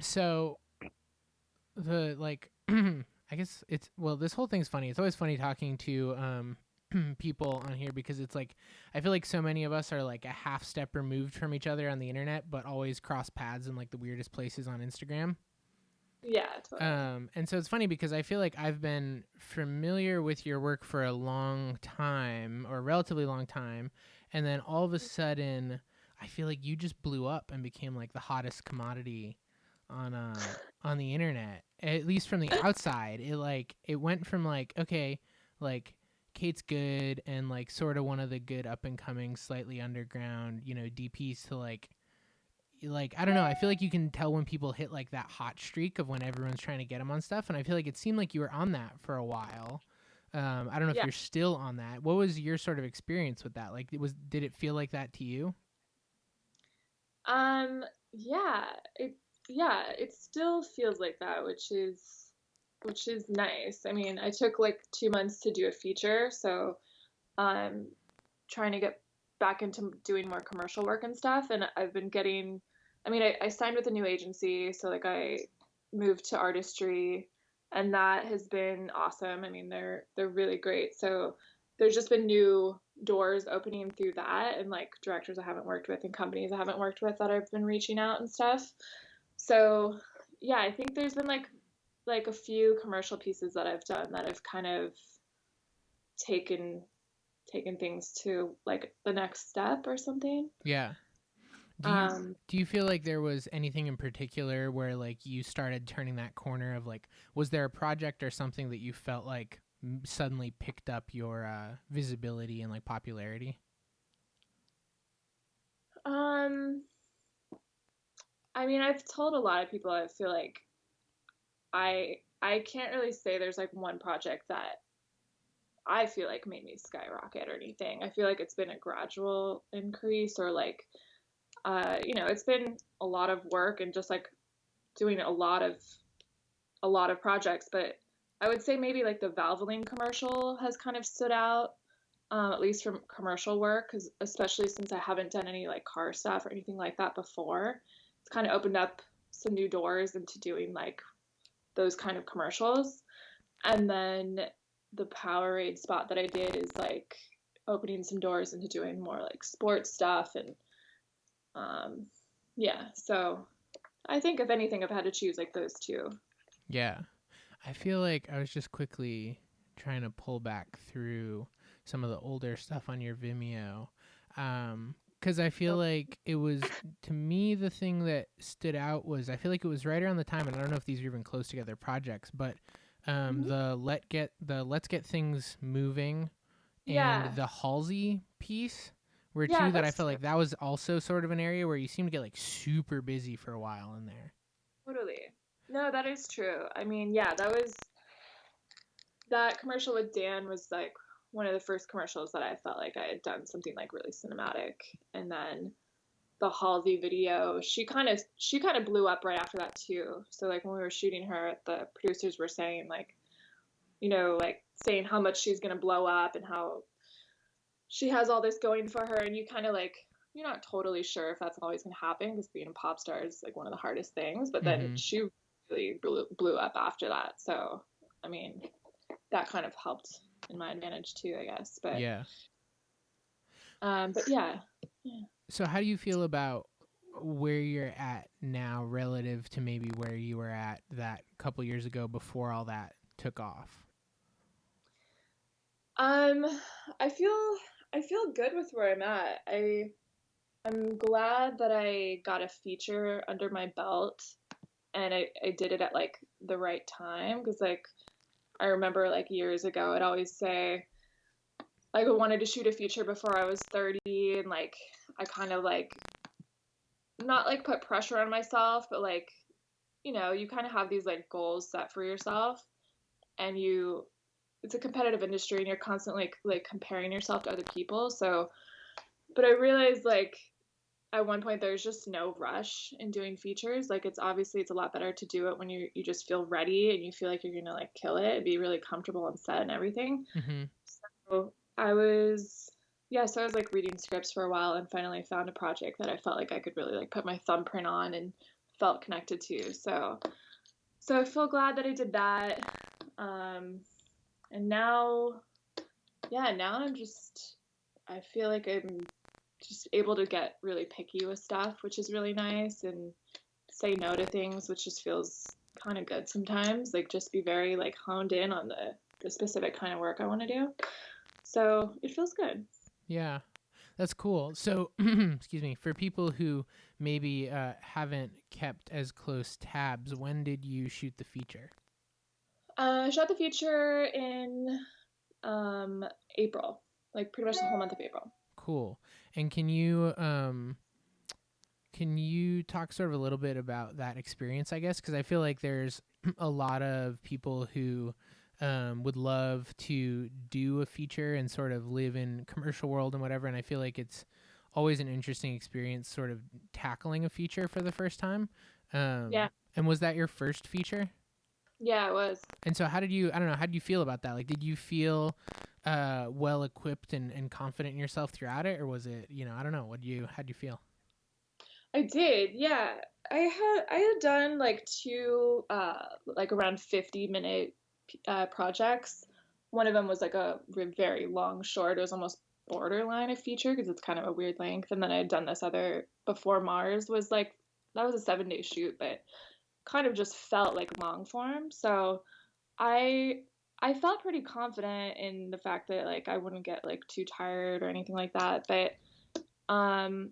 So the like I guess this whole thing's funny. It's always funny talking to people on here because it's like I feel like so many of us are like a half step removed from each other on the internet, but always cross paths in like the weirdest places on Instagram. Yeah, totally. And so it's funny because I feel like I've been familiar with your work for a long time or a relatively long time. And then all of a sudden, I feel like you just blew up and became like the hottest commodity on the internet. At least from the outside, it went from like, okay, like Kate's good and like sort of one of the good up and coming, slightly underground, DPs to like I don't know. I feel like you can tell when people hit like that hot streak of when everyone's trying to get them on stuff, and I feel like it seemed like you were on that for a while. I don't know if Yeah. you're still on that. What was your sort of experience with that? Like, did it feel like that to you? Um, yeah, it still feels like that, which is nice. I mean, I took like 2 months to do a feature, so I'm trying to get back into doing more commercial work and stuff. And I've been getting, I mean, I signed with a new agency, so like I moved to artistry, and that has been awesome. I mean, they're really great. So there's just been new doors opening through that, and like directors I haven't worked with and companies I haven't worked with that I've been reaching out and stuff. So yeah, I think there's been like a few commercial pieces that I've done that have kind of taken taken things to like the next step or something. Yeah. Do you Um, do you feel like there was anything in particular where like you started turning that corner of like was there a project or something that you felt like suddenly picked up your visibility and like popularity? um, I mean, I've told a lot of people I feel like I can't really say there's like one project that I feel like made me skyrocket or anything. I feel like it's been a gradual increase or like it's been a lot of work and just like doing a lot of projects, but I would say maybe like the Valvoline commercial has kind of stood out, at least from commercial work, because especially since I haven't done any like car stuff or anything like that before, it's kind of opened up some new doors into doing like those kind of commercials. And then the Powerade spot that I did is like opening some doors into doing more like sports stuff and um, yeah. So I think if anything, I've had to choose like those two. Yeah. I feel like I was just quickly trying to pull back through some of the older stuff on your Vimeo. Because I feel like it was, to me, the thing that stood out was I feel like it was right around the time, and I don't know if these are even close together projects, but Mm-hmm. the Let's Get Things Moving and Yeah, the Halsey piece were yeah, two that I that's felt true. like that was also sort of an area where you seem to get like super busy for a while in there. Totally. No, that is true. I mean, yeah, that commercial with Dan was like one of the first commercials that I felt like I had done something like really cinematic. And then the Halsey video, she kind of blew up right after that too. So like when we were shooting her, the producers were saying like, like saying how much she's gonna blow up and how she has all this going for her, and you kind of like you're not totally sure if that's always gonna happen because being a pop star is like one of the hardest things. But then Mm-hmm. she really blew up after that. So I mean, that kind of helped in my advantage too, I guess. But Yeah. but yeah, yeah. So how do you feel about where you're at now relative to maybe where you were at that couple years ago before all that took off? Um, I feel I feel good with where I'm at. I'm glad that I got a feature under my belt and I did it at like the right time because like I remember like years ago I'd always say like I wanted to shoot a feature before I was 30 and like I kind of like not like put pressure on myself but like you kind of have these like goals set for yourself and it's a competitive industry and you're constantly like comparing yourself to other people. So but I realized like at one point there's just no rush in doing features. Like it's a lot better to do it when you just feel ready and you feel like you're gonna like kill it and be really comfortable on set and everything. Mm-hmm. So I was yeah, so I was like reading scripts for a while and finally found a project that I felt like I could really like put my thumbprint on and felt connected to. So I feel glad that I did that. And now, now I feel like I'm just able to get really picky with stuff, which is really nice, and say no to things, which just feels kind of good sometimes. Like, just be very like honed in on the specific kind of work I want to do. So it feels good. Yeah, that's cool. So, excuse me, for people who maybe haven't kept as close tabs, when did you shoot the feature? I shot the feature in April, like pretty much the whole month of April. Cool. And can you talk sort of a little bit about that experience, I guess? Because I feel like there's a lot of people who would love to do a feature and sort of live in commercial world and whatever. And I feel like it's always an interesting experience sort of tackling a feature for the first time. Yeah. And was that your first feature? Yeah, it was. And so how did you, I don't know, how did you feel about that? Like, did you feel well equipped and confident in yourself throughout it? Or was it, I don't know, how'd you feel? I did, yeah. I had done like two like around 50-minute projects. One of them was like a very long short. It was almost borderline a feature because it's kind of a weird length. And then I had done this other Before Mars was like that was a 7-day shoot, but kind of just felt like long form. So I I felt pretty confident in the fact that like I wouldn't get like too tired or anything like that. Um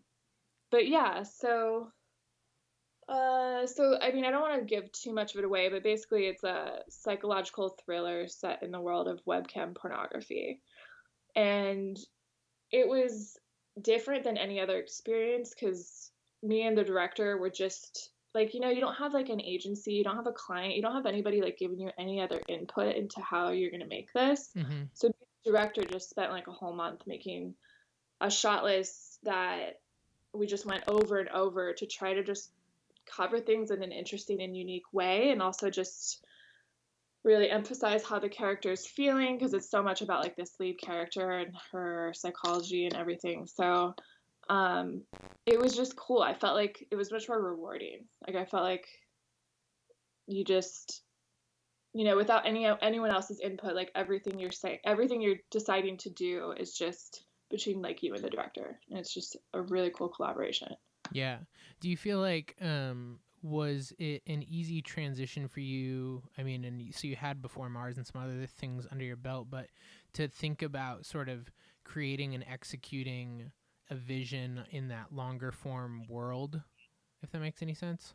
but yeah, so I mean, I don't want to give too much of it away, but basically it's a psychological thriller set in the world of webcam pornography. And it was different than any other experience because me and the director were just like, you don't have like an agency, you don't have a client, you don't have anybody like giving you any other input into how you're going to make this. Mm-hmm. So the director just spent like a whole month making a shot list that we just went over and over to try to just cover things in an interesting and unique way, and also just really emphasize how the character is feeling because it's so much about like this lead character and her psychology and everything. So it was just cool. I felt like it was much more rewarding. Like I felt like you just without anyone else's input, like everything you're deciding to do is just between like you and the director, and it's just a really cool collaboration. Yeah. Do you feel like was it an easy transition for you? I mean, and so you had Before Mars and some other things under your belt, but to think about sort of creating and executing a vision in that longer form world, if that makes any sense?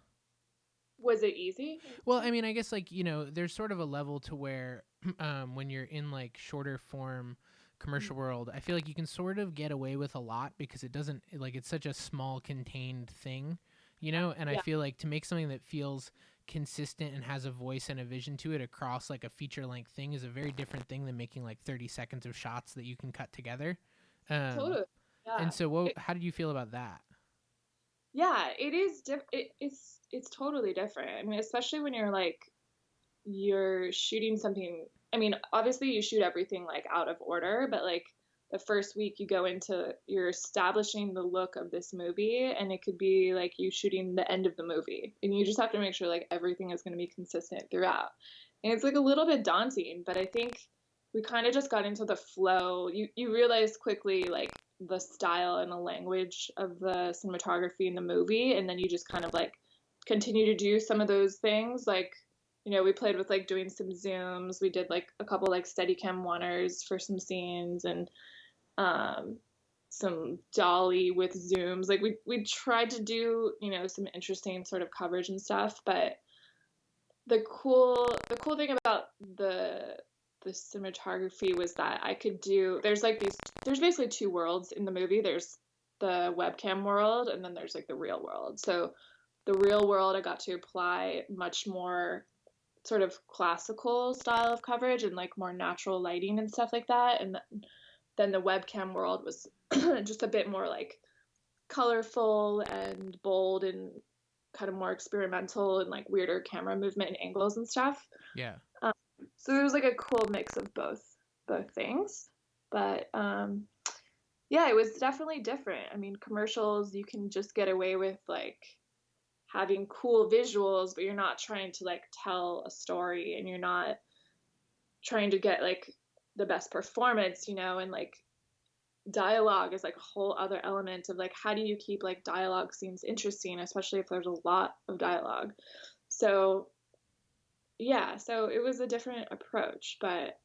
Was it easy? Well, I mean, I guess like, there's sort of a level to where when you're in like shorter form commercial world, I feel like you can sort of get away with a lot because it doesn't like it's such a small contained thing, and I Yeah, feel like to make something that feels consistent and has a voice and a vision to it across like a feature length thing is a very different thing than making like 30 seconds of shots that you can cut together. Um totally. Yeah. and so how did you feel about that? Yeah, it is it's totally different. I mean, especially when you're shooting something. I mean, obviously you shoot everything like out of order, but like the first week you're establishing the look of this movie, and it could be like you shooting the end of the movie, and you just have to make sure like everything is going to be consistent throughout. And it's like a little bit daunting, but I think we kind of just got into the flow. You realize quickly like the style and the language of the cinematography in the movie, and then you just kind of like continue to do some of those things. Like, we played with like doing some zooms. We did like a couple like Steadicam oneers for some scenes, and um, some dolly with zooms. Like we tried to do some interesting sort of coverage and stuff. But the cool thing about the cinematography was that I could do. There's basically two worlds in the movie. There's the webcam world, and then there's like the real world. So the real world, I got to apply much more sort of classical style of coverage and like more natural lighting and stuff like that. And then the webcam world was just a bit more like colorful and bold and kind of more experimental and like weirder camera movement and angles and stuff. Yeah. Um, so it was like a cool mix of both things. But yeah, it was definitely different. I mean, commercials, you can just get away with like having cool visuals, but you're not trying to like tell a story, and you're not trying to get like the best performance, you know, and like dialogue is like a whole other element of like how do you keep like dialogue scenes interesting, especially if there's a lot of dialogue. So yeah, so it was a different approach, but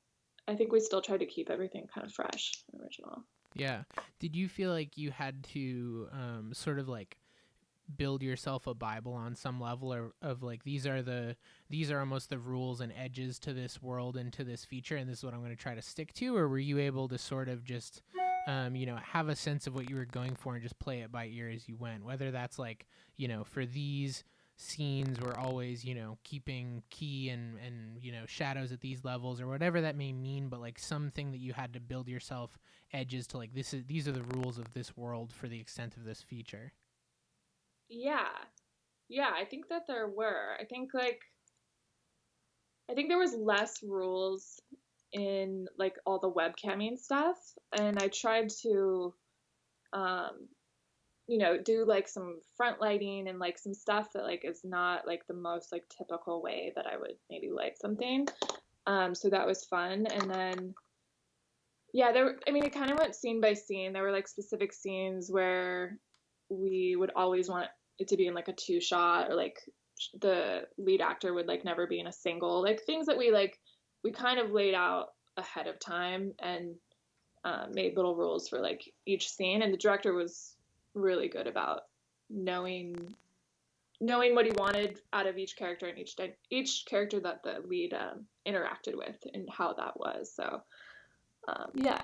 I think we still tried to keep everything kind of fresh and original. Yeah. Did you feel like you had to sort of like build yourself a Bible on some level, or of like these are almost the rules and edges to this world and to this feature, and this is what I'm going to try to stick to? Or were you able to sort of just have a sense of what you were going for and just play it by ear as you went? Whether that's like, for these scenes we're always, keeping key and shadows at these levels, or whatever that may mean, but like something that you had to build yourself edges to, like these are the rules of this world for the extent of this feature. Yeah. Yeah, I think that there were. I think there was less rules in like all the webcamming stuff, and I tried to um do like some front lighting and like some stuff that like is not like the most like typical way that I would maybe light something. So that was fun. And then yeah, it kind of went scene by scene. There were like specific scenes where we would always want it to be in like a two shot, or like the lead actor would like never be in a single, like things that we kind of laid out ahead of time, and made little rules for like each scene. And the director was really good about knowing what he wanted out of each character, and each character that the lead interacted with, and how that was. So yeah.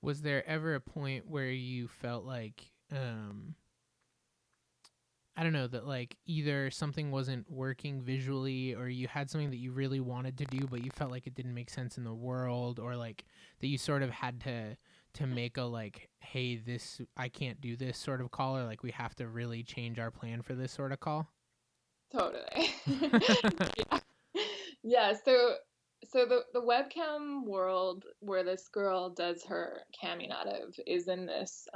Was there ever a point where you felt like I don't know, that like either something wasn't working visually, or you had something that you really wanted to do but you felt like it didn't make sense in the world, or like that you sort of had to make a like, hey, this, I can't do this sort of call, or like we have to really change our plan for this sort of call? Totally. Yeah. Yeah, so the webcam world where this girl does her camming out of is in this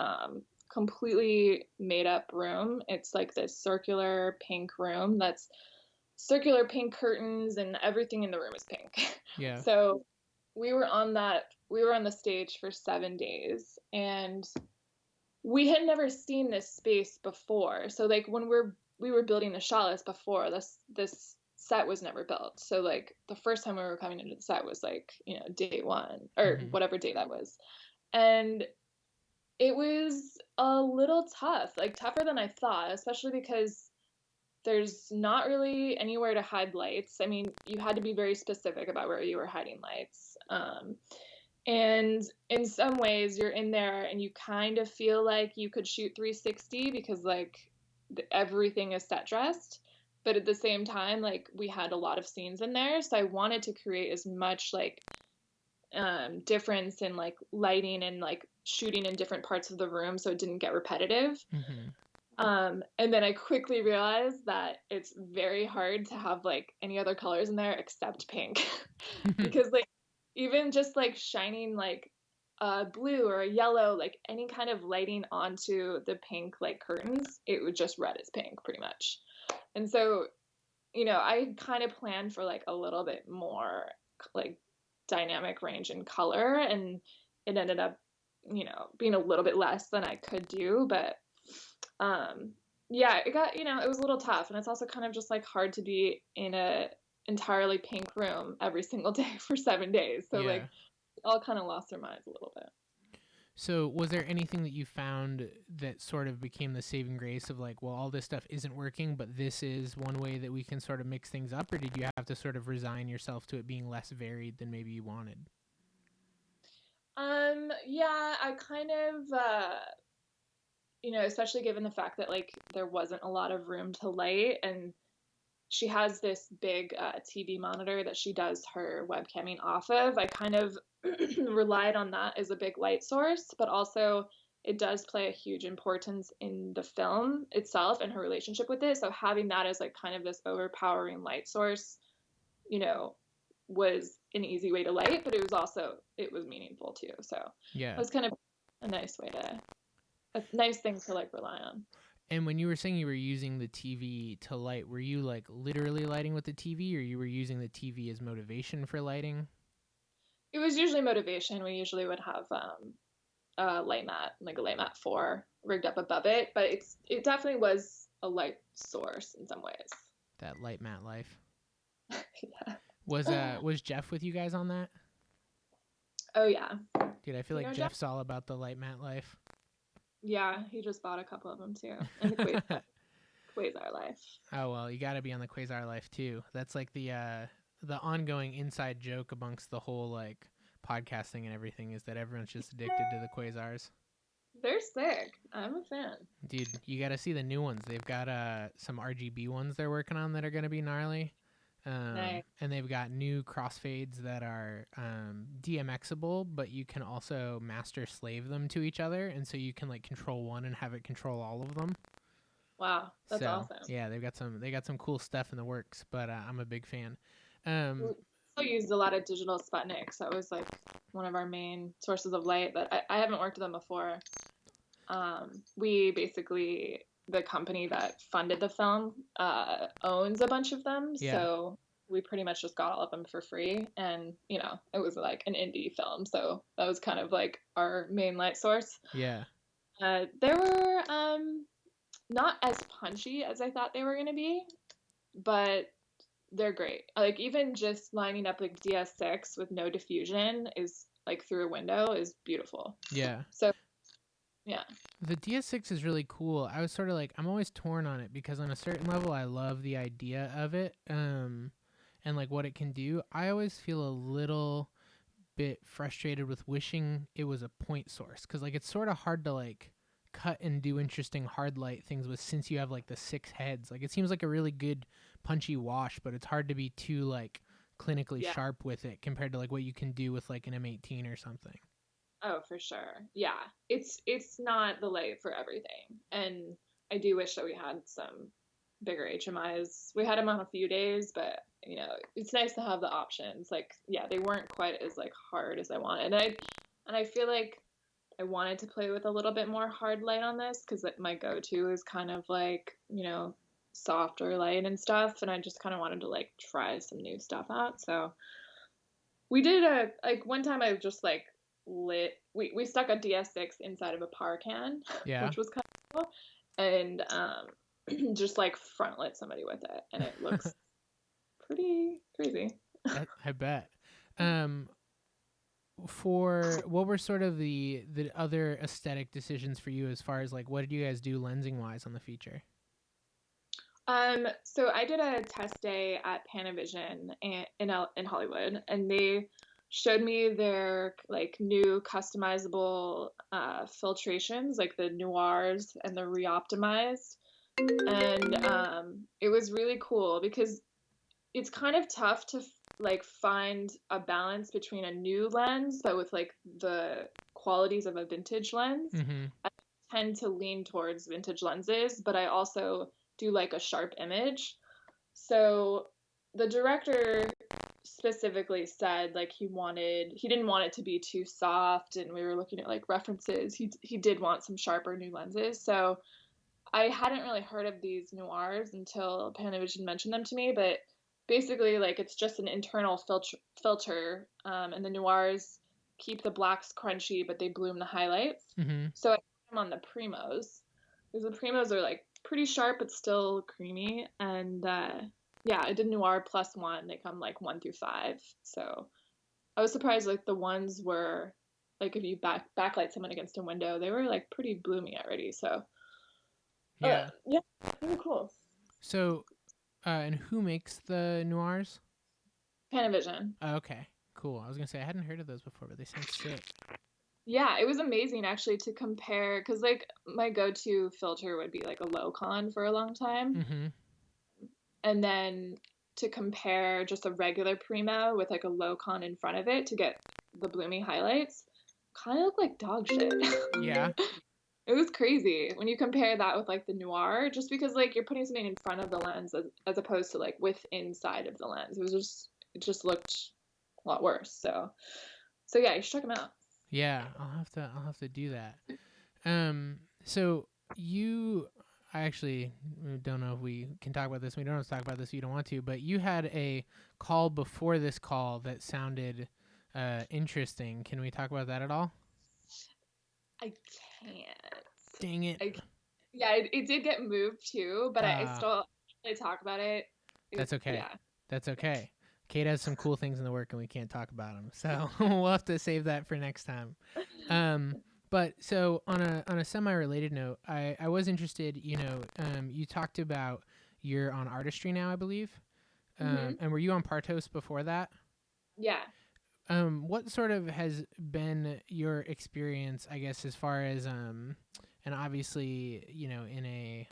completely made up room. It's like this circular pink room that's circular pink curtains, and everything in the room is pink. Yeah. So we were on the stage for 7 days, and we had never seen this space before. So like when we were building the shot list before, this set was never built. So like the first time we were coming into the set was like, day one, or Mm-hmm. whatever day that was. And it was a little tough, like tougher than I thought, especially because there's not really anywhere to hide lights. I mean, you had to be very specific about where you were hiding lights. And in some ways, you're in there and you kind of feel like you could shoot 360 because like everything is set dressed. But at the same time, like we had a lot of scenes in there, so I wanted to create as much like difference in like lighting and like shooting in different parts of the room so it didn't get repetitive. Mm-hmm. And then I quickly realized that it's very hard to have like any other colors in there except pink. Because like even just like shining like a blue or a yellow, like any kind of lighting onto the pink like curtains, it would just red as pink pretty much. And so, I kind of planned for like a little bit more like dynamic range in color, and it ended up, being a little bit less than I could do. But yeah, it was a little tough, and it's also kind of just like hard to be in a entirely pink room every single day for 7 days. So Yeah. like all kind of lost their minds a little bit. So was there anything that you found that sort of became the saving grace of like, well, all this stuff isn't working, but this is one way that we can sort of mix things up? Or did you have to sort of resign yourself to it being less varied than maybe you wanted? Yeah, I kind of especially given the fact that like there wasn't a lot of room to light, and she has this big TV monitor that she does her webcamming off of. I kind of relied on that as a big light source, but also it does play a huge importance in the film itself and her relationship with it. So having that as like kind of this overpowering light source, was an easy way to light, but it was meaningful too. So Yeah. it was kind of a nice thing to like rely on. And when you were saying you were using the TV to light, were you like literally lighting with the TV, or you were using the TV as motivation for lighting? It was usually motivation. We usually would have a light mat, like a light mat 4 rigged up above it, but it definitely was a light source in some ways. That light mat life. Yeah. Was Jeff with you guys on that? Oh yeah. Dude, I feel like Jeff's all about the light mat life. Yeah, he just bought a couple of them too. And the Quasar life. Oh well, you got to be on the Quasar life too. That's like the ongoing inside joke amongst the whole like podcasting and everything is that everyone's just addicted to the Quasars. They're sick. I'm a fan. Dude, you got to see the new ones. They've got some RGB ones they're working on that are going to be gnarly. Nice. And they've got new crossfades that are DMXable, but you can also master slave them to each other, and so you can like control one and have it control all of them. Wow, that's awesome. Yeah, they got some cool stuff in the works, but I'm a big fan. We also used a lot of digital Sputniks. That was like one of our main sources of light, but I haven't worked with them before. We basically, the company that funded the film owns a bunch of them, so we pretty much just got all of them for free, and it was like an indie film, so that was kind of like our main light source. Yeah. They were not as punchy as I thought they were going to be, but they're great. Like even just lining up like DS6 with no diffusion is like through a window is beautiful. Yeah. So yeah. The DS6 is really cool. I was sort of like, I'm always torn on it because on a certain level I love the idea of it and like what it can do. I always feel a little bit frustrated with wishing it was a point source because like it's sort of hard to like cut and do interesting hard light things with since you have like the 6 heads. Like it seems like a really good punchy wash, but it's hard to be too like clinically sharp with it compared to like what you can do with like an M18 or something. Oh, for sure. Yeah. It's not the light for everything. And I do wish that we had some bigger HMIs. We had them on a few days, but it's nice to have the options. Like, yeah, they weren't quite as like hard as I wanted. And I feel like I wanted to play with a little bit more hard light on this because my go-to is kind of like, softer light and stuff. And I just kind of wanted to like try some new stuff out. So we did one time I just like we stuck a DS6 inside of a par can, which was kind of cool. And just like front lit somebody with it. And it looks pretty crazy. I bet. For what were sort of the other aesthetic decisions for you as far as like what did you guys do lensing wise on the feature? So I did a test day at Panavision in Hollywood, and they showed me their like new customizable filtrations, like the noirs and the reoptimized, and it was really cool because it's kind of tough to like find a balance between a new lens but with like the qualities of a vintage lens. Mm-hmm. I tend to lean towards vintage lenses, but I also do like a sharp image. So the director specifically said like he didn't want it to be too soft, and we were looking at like references. He did want some sharper new lenses. So I hadn't really heard of these noirs until Panavision mentioned them to me, but basically like it's just an internal filter, and the noirs keep the blacks crunchy, but they bloom the highlights. Mm-hmm. So I put them on the primos because the primos are like pretty sharp but still creamy, and I did noir +1. They come like 1 through 5. So I was surprised like the ones were like if you backlight someone against a window, they were like pretty bloomy already. So really cool. So and who makes the noirs? Panavision. Oh, okay, cool. I was gonna say I hadn't heard of those before, but they sound sick. Yeah, it was amazing actually to compare because like my go-to filter would be like a Locon for a long time. Mm-hmm. And then to compare just a regular Primo with like a Locon in front of it to get the bloomy highlights kind of look like dog shit. Yeah. It was crazy when you compare that with like the noir, just because like you're putting something in front of the lens as opposed to like with inside of the lens. It just looked a lot worse. So yeah, you should check them out. Yeah, I'll have to do that. So you I actually don't know if we can talk about this. We don't have to talk about this if you don't want to, but you had a call before this call that sounded interesting. Can we talk about that at all? I can't. Dang it. Yeah, it did get moved too, but I Uh, still really talk about it. that's okay. Yeah. That's okay. Kate has some cool things in the work and we can't talk about them. So we'll have to save that for next time. Um, but so on a semi-related note, I was interested, you talked about you're on artistry now, I believe. Mhm. And were you on Partos before that? Yeah. What sort of has been your experience, I guess, as far as and obviously, in a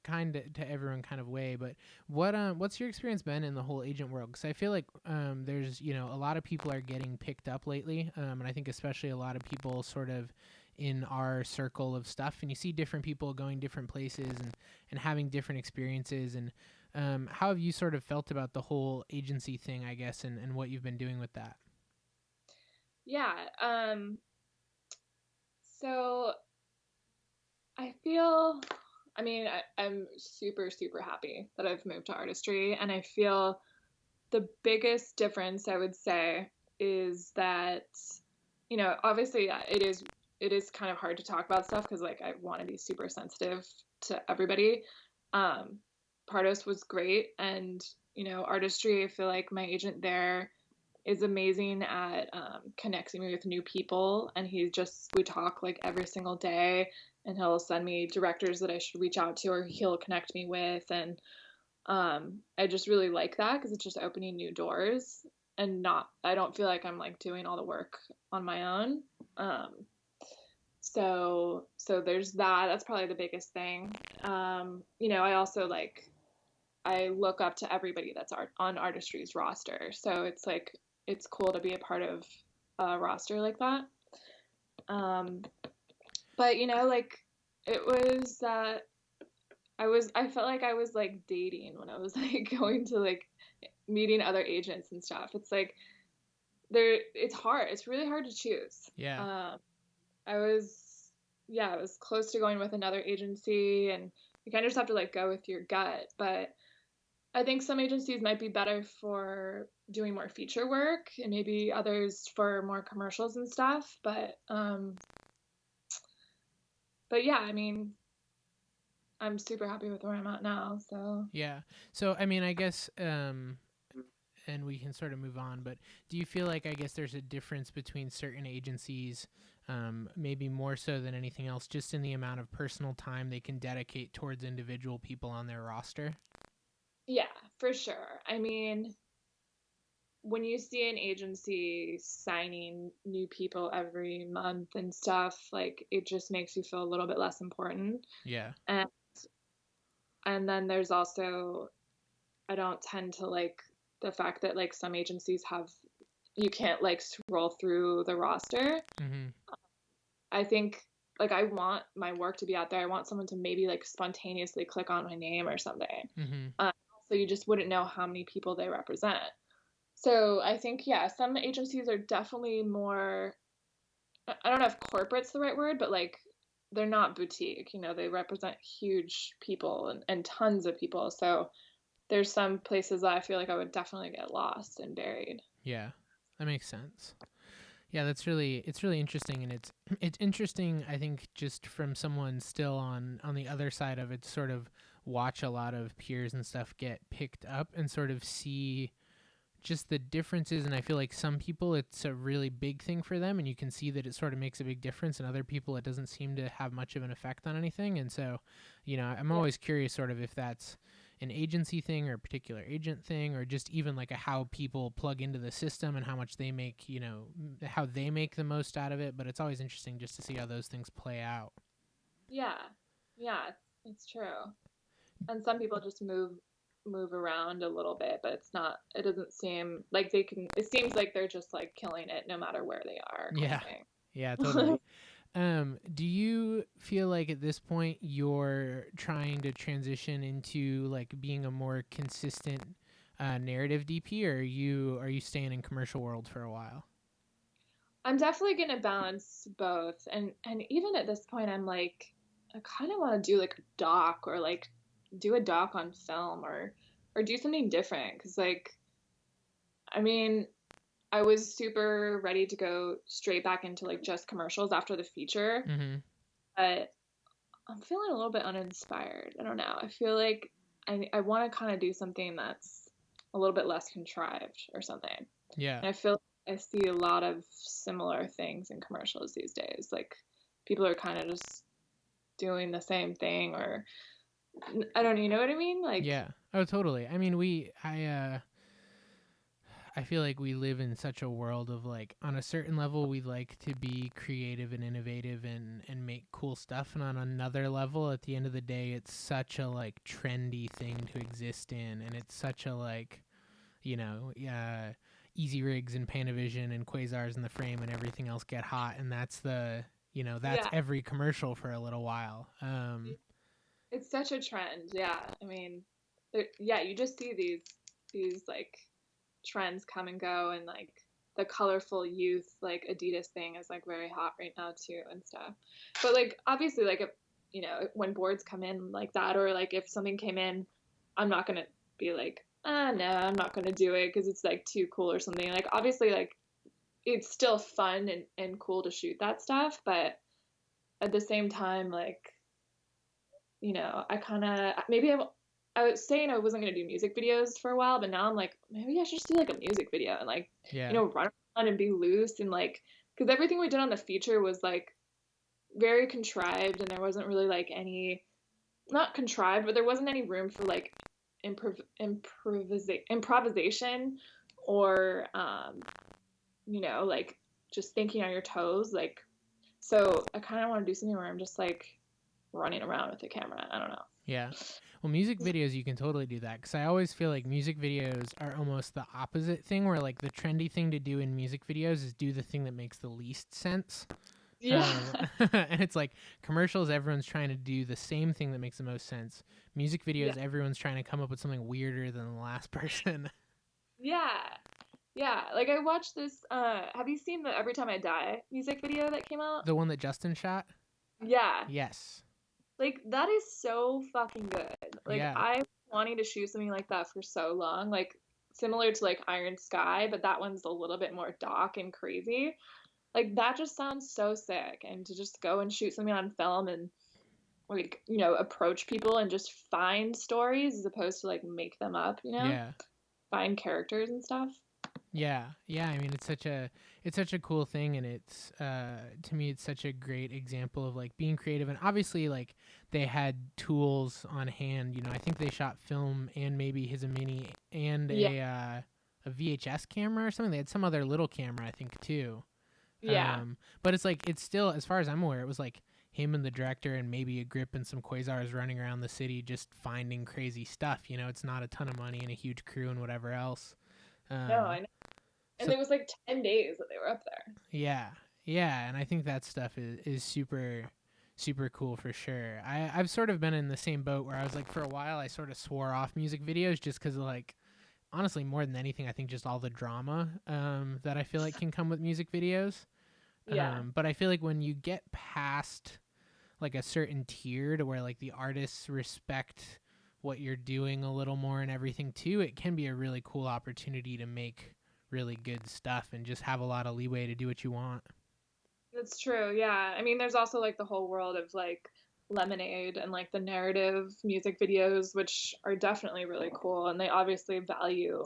kind of to everyone kind of way, but what's your experience been in the whole agent world? Because I feel like there's a lot of people are getting picked up lately, and I think especially a lot of people sort of in our circle of stuff, and you see different people going different places and having different experiences, and how have you sort of felt about the whole agency thing, I guess, and what you've been doing with that? Yeah. So I feel, I mean, I'm super, super happy that I've moved to artistry, and I feel the biggest difference I would say is that, obviously it is kind of hard to talk about stuff because like I want to be super sensitive to everybody. Um, Pardos was great, and artistry. I feel like my agent there is amazing at connecting me with new people, and we talk like every single day, and he'll send me directors that I should reach out to, or he'll connect me with, and I just really like that because it's just opening new doors, and not I don't feel like I'm like doing all the work on my own. um so there's that. That's probably the biggest thing. I also like I look up to everybody that's on artistry's roster, so it's like it's cool to be a part of a roster like that. um but like it was I felt like I was like dating when I was like going to like meeting other agents and stuff. It's like it's hard. It's really hard to choose. Yeah. Um, I was yeah, I was close to going with another agency, and you kind of just have to like go with your gut. But I think some agencies might be better for doing more feature work, and maybe others for more commercials and stuff. But yeah, I mean, I'm super happy with where I'm at now. So Yeah. So, I mean, I guess, and we can sort of move on, but do you feel like, I guess, there's a difference between certain agencies, maybe more so than anything else, just in the amount of personal time they can dedicate towards individual people on their roster? yeah, for sure. I mean, when you see an agency signing new people every month and stuff, like it just makes you feel a little bit less important. Yeah. And then there's also I don't tend to like the fact that like some agencies have you can't like scroll through the roster. Mm-hmm. I think like I want my work to be out there. I want someone to maybe like spontaneously click on my name or something. Mm-hmm. So you just wouldn't know how many people they represent. So I think yeah, some agencies are definitely more I don't know if corporate's the right word, but like they're not boutique. They represent huge people and tons of people. So there's some places that I feel like I would definitely get lost and buried. Yeah. That makes sense. Yeah, it's really interesting, and it's interesting, I think, just from someone still on the other side of it, to sort of watch a lot of peers and stuff get picked up and sort of see just the differences. And I feel like some people it's a really big thing for them, and you can see that it sort of makes a big difference, and other people it doesn't seem to have much of an effect on anything. And so, I'm Yeah. always curious sort of if that's an agency thing or a particular agent thing, or just even like a how people plug into the system and how much they make, how they make the most out of it. But it's always interesting just to see how those things play out. Yeah. Yeah, it's true. And some people just move around a little bit, but it doesn't seem like it seems like they're just like killing it no matter where they are kind Yeah. of Yeah, thing. totally. Do you feel like at this point you're trying to transition into like being a more consistent narrative DP, or are you staying in commercial world for a while? I'm definitely going to balance both. And even at this point I'm like I kind of want to do like a doc or like do a doc on film or do something different because like I mean I was super ready to go straight back into like just commercials after the feature, Mm-hmm. but I'm feeling a little bit uninspired. I don't know. I feel like I want to kind of do something that's a little bit less contrived or something. Yeah. And I feel I see a lot of similar things in commercials these days. Like people are kind of just doing the same thing or I don't you know what I mean? Like Yeah. Oh, totally. I mean, I feel like we live in such a world of like, on a certain level, we like to be creative and innovative and make cool stuff. And on another level, at the end of the day, it's such a like trendy thing to exist in. And it's such a like, easy rigs and Panavision and quasars in the frame and everything else get hot. And that's that's yeah, every commercial for a little while. it's such a trend. Yeah. I mean, yeah, you just see these like trends come and go and like the colorful youth like Adidas thing is like very hot right now too and stuff. But like obviously like if when boards come in like that or like if something came in, I'm not gonna be like no, I'm not gonna do it because it's like too cool or something. Like obviously like it's still fun and cool to shoot that stuff, but at the same time like I kind of maybe I was saying I wasn't gonna do music videos for a while, but now I'm like, maybe I should just do like a music video and like, yeah. run around and be loose and like, because everything we did on the feature was like very contrived and there wasn't really like any, not contrived, but there wasn't any room for like improvisation or, like just thinking on your toes. Like, so I kind of want to do something where I'm just like running around with the camera. I don't know. Yeah. Well, music videos, you can totally do that because I always feel like music videos are almost the opposite thing, where like the trendy thing to do in music videos is do the thing that makes the least sense. Yeah. And it's like commercials, everyone's trying to do the same thing that makes the most sense. Music Yeah. videos, everyone's trying to come up with something weirder than the last person. Yeah. Yeah. Like I watched this have you seen the Every Time I Die music video that came out? The one that Justin shot? Yeah. Yes. Like that is so fucking good. Like Yeah. I wanting to shoot something like that for so long. Like similar to like Iron Sky, but that one's a little bit more dark and crazy. Like that just sounds so sick. And to just go and shoot something on film and like, approach people and just find stories as opposed to like make them up. Yeah. Find characters and stuff. Yeah, yeah. I mean, it's such a cool thing, and it's to me, it's such a great example of like being creative. And obviously, like they had tools on hand. I think they shot film and maybe his a mini and Yeah. a VHS camera or something. They had some other little camera, I think, too. Yeah. But it's like it's still, as far as I'm aware, it was like him and the director and maybe a grip and some quasars running around the city just finding crazy stuff. It's not a ton of money and a huge crew and whatever else. No, Um, I know. And so it was like 10 days that they were up there. yeah, yeah, and I think that stuff is super super cool for sure. I've sort of been in the same boat where I was like, for a while I sort of swore off music videos just because of like, honestly, more than anything, I think just all the drama that I feel like can come with music videos. Yeah. But I feel like when you get past like a certain tier to where like the artists respect what you're doing a little more and everything too, it can be a really cool opportunity to make really good stuff and just have a lot of leeway to do what you want. That's true. Yeah. I mean, there's also like the whole world of like Lemonade and like the narrative music videos, which are definitely really cool. And they obviously value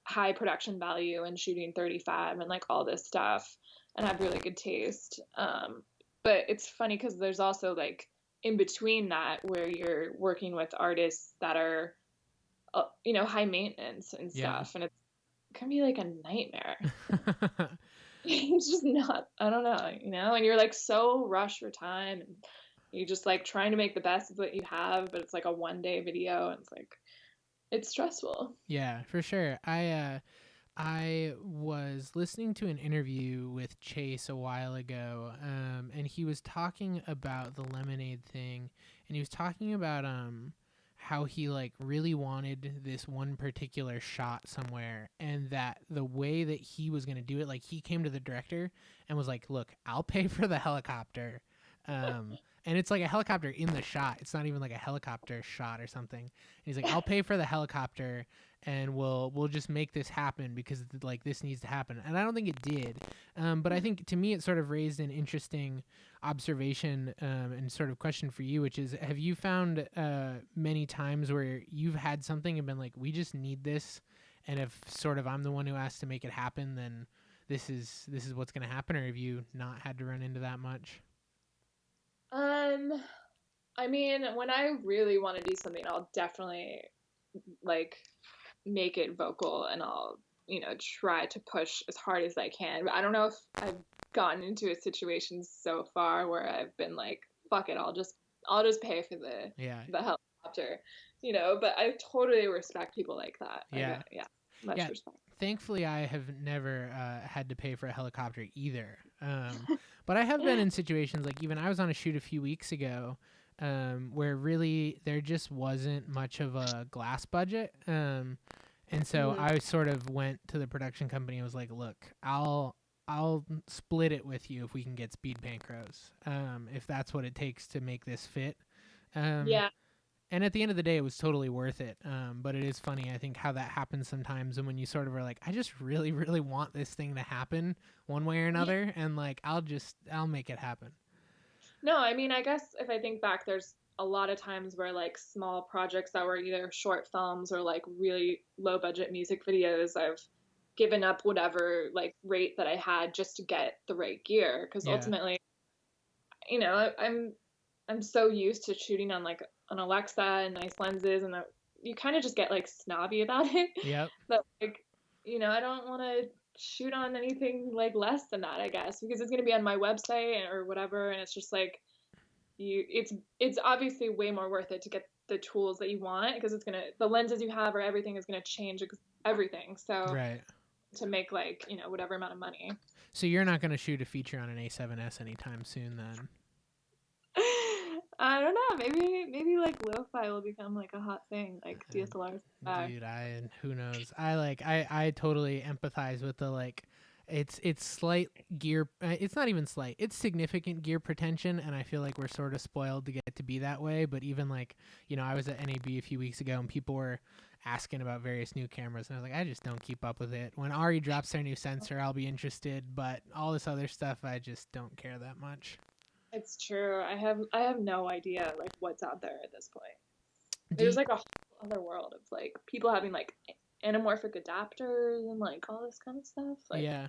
high production value and shooting 35 and like all this stuff and have really good taste. But it's funny because there's also like in between that where you're working with artists that are, high maintenance and Yeah. stuff. And it can be like a nightmare. It's just not, I don't know, and you're like so rushed for time and you just like trying to make the best of what you have, but it's like a 1 day video and it's like it's stressful. Yeah, for sure. I was listening to an interview with Chase a while ago, and he was talking about the Lemonade thing, and he was talking about how he like really wanted this one particular shot somewhere, and that the way that he was gonna do it, like he came to the director and was like, "Look, I'll pay for the helicopter." Um, And it's like a helicopter in the shot. It's not even like a helicopter shot or something. And he's like, I'll pay for the helicopter and we'll just make this happen because like this needs to happen. And I don't think it did. But I think to me it sort of raised an interesting observation and sort of question for you, which is, have you found many times where you've had something and been like, we just need this, and if sort of I'm the one who has to make it happen, then this is what's going to happen? Or have you not had to run into that much? I mean, when I really want to do something, I'll definitely like make it vocal and I'll, try to push as hard as I can. But I don't know if I've gotten into a situation so far where I've been like, fuck it, I'll just pay for the helicopter, but I totally respect people like that. Yeah. Much respect. Thankfully, I have never had to pay for a helicopter either. But I have been in situations like, even I was on a shoot a few weeks ago where really there just wasn't much of a glass budget. And so I sort of went to the production company and was like, look, I'll split it with you if we can get speed panchros, if that's what it takes to make this fit. Yeah. And at the end of the day, it was totally worth it. But it is funny, I think, how that happens sometimes. And when you sort of are like, I just really, really want this thing to happen one way or another. And like, I'll make it happen. No, I mean, I guess if I think back, there's a lot of times where like small projects that were either short films or like really low budget music videos, I've given up whatever like rate that I had just to get the right gear. Because ultimately, I'm so used to shooting on like an Alexa and nice lenses, and you kind of just get like snobby about it. Yep. But like, I don't want to shoot on anything like less than that, I guess, because it's going to be on my website or whatever, and it's just like it's obviously way more worth it to get the tools that you want, because the lenses you have or everything is going to change everything. So right. To make like, whatever amount of money. So you're not going to shoot a feature on an A7S anytime soon then? I don't know. Maybe like lo-fi will become like a hot thing, like DSLRs. Dude, who knows? I totally empathize with the like, it's slight gear. It's not even slight. It's significant gear pretension, and I feel like we're sort of spoiled to get to be that way. But even like, I was at NAB a few weeks ago, and people were asking about various new cameras, and I was like, I just don't keep up with it. When Ari drops their new sensor, I'll be interested, but all this other stuff, I just don't care that much. It's true. I have no idea like what's out there at this point. There's like a whole other world of like people having like anamorphic adapters and like all this kind of stuff. Like, yeah.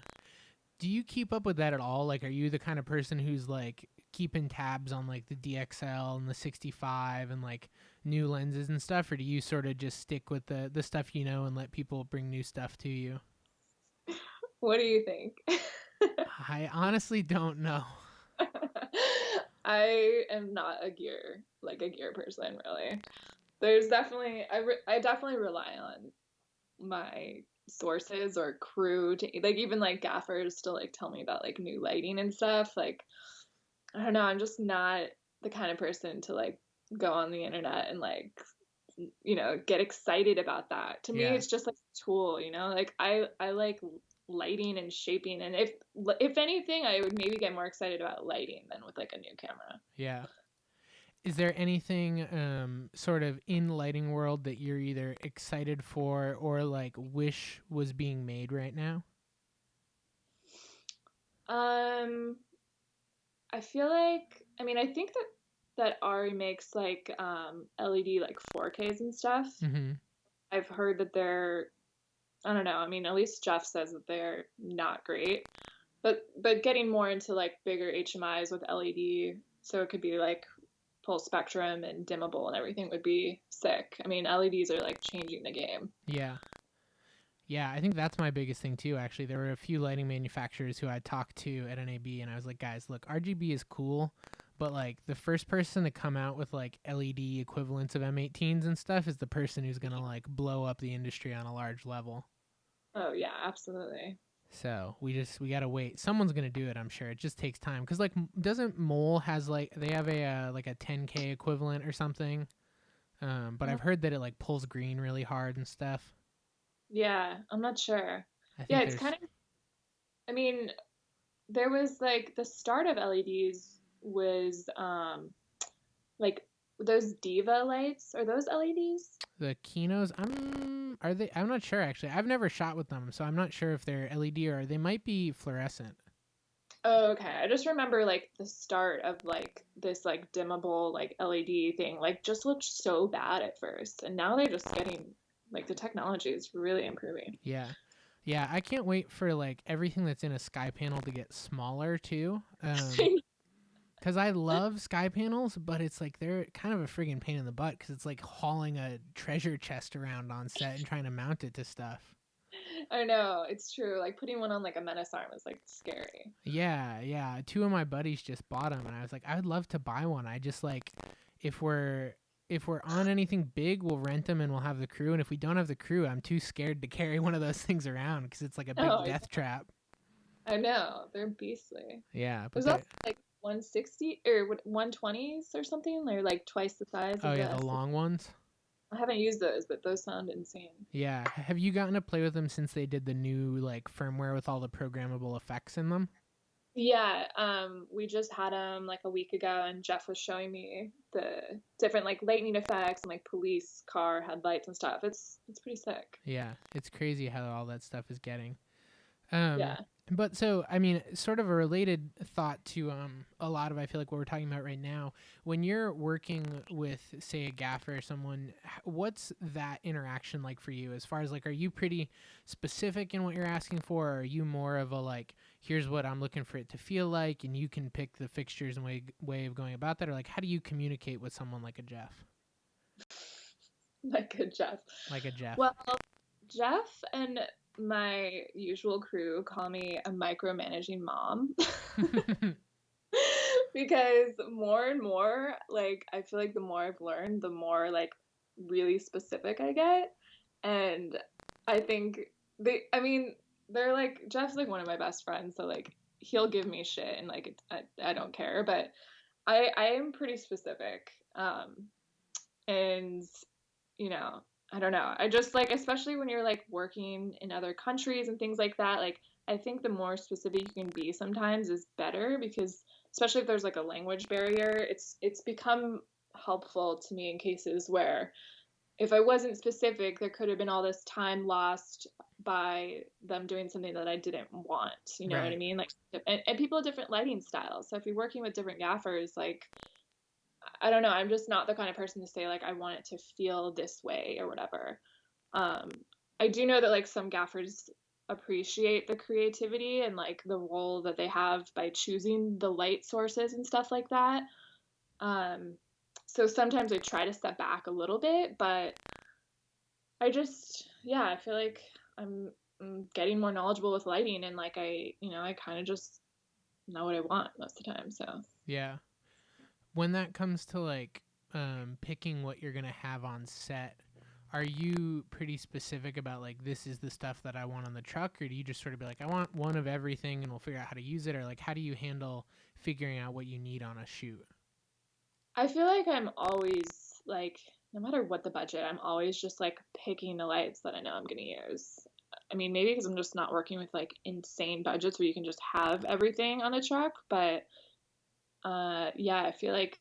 Do you keep up with that at all? Like, are you the kind of person who's like keeping tabs on like the DXL and the 65 and like new lenses and stuff, or do you sort of just stick with the stuff and let people bring new stuff to you? What do you think? I honestly don't know. I am not a gear person, really. There's definitely I definitely rely on my sources or crew to like, even like gaffers to like tell me about like new lighting and stuff. Like, I don't know, I'm just not the kind of person to like go on the internet and like get excited about that. To me, it's just like a tool, like I like lighting and shaping, and if anything, I would maybe get more excited about lighting than with like a new camera. Yeah. Is there anything sort of in lighting world that you're either excited for or like wish was being made right now? I feel like, I think that Ari makes like LED like 4Ks and stuff. Mm-hmm. I've heard that they're, I don't know, at least Jeff says that they're not great. But getting more into like bigger HMIs with LED, so it could be like full spectrum and dimmable and everything, would be sick. LEDs are like changing the game. Yeah. Yeah, I think that's my biggest thing too, actually. There were a few lighting manufacturers who I talked to at NAB, and I was like, guys, look, RGB is cool, but like the first person to come out with like LED equivalents of M18s and stuff is the person who's going to like blow up the industry on a large level. Oh yeah, absolutely. So we got to wait. Someone's going to do it, I'm sure. It just takes time. Because like, doesn't Mole has like, they have a like a 10K equivalent or something. But I've heard that it like pulls green really hard and stuff. Yeah, I'm not sure. Yeah, it's kind of, there was like the start of LEDs was Like those Diva lights, are those LEDs? The Kinos, are they? I'm not sure actually. I've never shot with them, so I'm not sure if they're LED or they might be fluorescent. Oh, okay. I just remember like the start of like this like dimmable like LED thing like just looked so bad at first, and now they're just getting like the technology is really improving. Yeah. Yeah, I can't wait for like everything that's in a sky panel to get smaller too. Cuz I love sky panels, but it's like they're kind of a friggin' pain in the butt cuz it's like hauling a treasure chest around on set and trying to mount it to stuff. I know, it's true. Like putting one on like a menace arm is like scary. Yeah, yeah. Two of my buddies just bought them, and I was like, I would love to buy one. I just like, if we're if we're on anything big, we'll rent them and we'll have the crew. And if we don't have the crew, I'm too scared to carry one of those things around because it's like a big Oh, death trap. I know. They're beastly. Yeah, but There's they're also like 160 or 120s or something. They're like twice the size oh of yeah, the the S. long ones. I haven't used those, but those sound insane. Yeah, have you gotten to play with them since they did the new like firmware with all the programmable effects in them? Yeah, we just had them like a week ago, and Jeff was showing me the different like lightning effects and like police car headlights and stuff. It's pretty sick. Yeah, it's crazy how all that stuff is getting. Um, Yeah. but so I mean, sort of a related thought to a lot of I feel like what we're talking about right now. When you're working with say a gaffer or someone, what's that interaction like for you? As far as like, are you pretty specific in what you're asking for, or are you more of a like, here's what I'm looking for it to feel like, and you can pick the fixtures and way of going about that, or like how do you communicate with someone like a Jeff, Like a Jeff. like a Jeff? Well, Jeff and my usual crew call me a micromanaging mom because more and more, like, I feel like the more I've learned, the more, like, really specific I get. And I think I mean, they're like, Jeff's like one of my best friends, so, like, he'll give me shit and, like, I don't care. But I am pretty specific. And you know, I don't know. I just like, especially when you're like working in other countries and things like that, like I think the more specific you can be sometimes is better because especially if there's like a language barrier, it's become helpful to me in cases where if I wasn't specific, there could have been all this time lost by them doing something that I didn't want. You know what I Right. mean? Like, and people have different lighting styles. So if you're working with different gaffers, like I don't know. I'm just not the kind of person to say like I want it to feel this way or whatever. Um, I do know that like some gaffers appreciate the creativity and like the role that they have by choosing the light sources and stuff like that. Um, so sometimes I try to step back a little bit, but I just yeah, I feel like I'm getting more knowledgeable with lighting and like I kind of just know what I want most of the time. So Yeah. When that comes to like picking what you're gonna have on set, are you pretty specific about like this is the stuff that I want on the truck, or do you just sort of be like I want one of everything and we'll figure out how to use it, or like how do you handle figuring out what you need on a shoot? I feel like I'm always like, no matter what the budget, I'm always just like picking the lights that I know I'm going to use. I mean, maybe because I'm just not working with like insane budgets where you can just have everything on the truck, but yeah, I feel like